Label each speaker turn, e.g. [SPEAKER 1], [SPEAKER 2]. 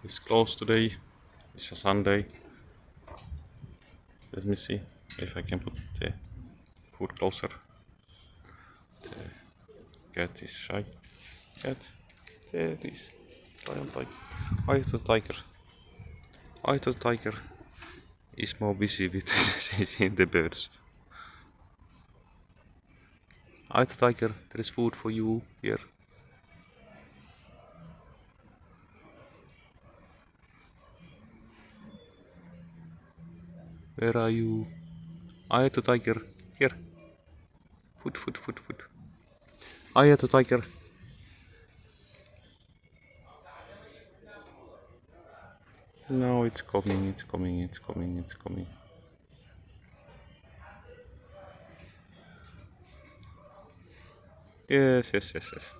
[SPEAKER 1] It's closed today. It's a Sunday. Let me see if I can put the food closer. The cat is shy. Cat. There it is. Lion tiger. I the tiger. I the tiger is more busy with chasing the birds. I the tiger. There is food for you here. Where are you? I the tiger. Here. Food, food, food, food. I the tiger. No, it's coming, it's coming, it's coming, it's coming. Yes, yes, yes, yes.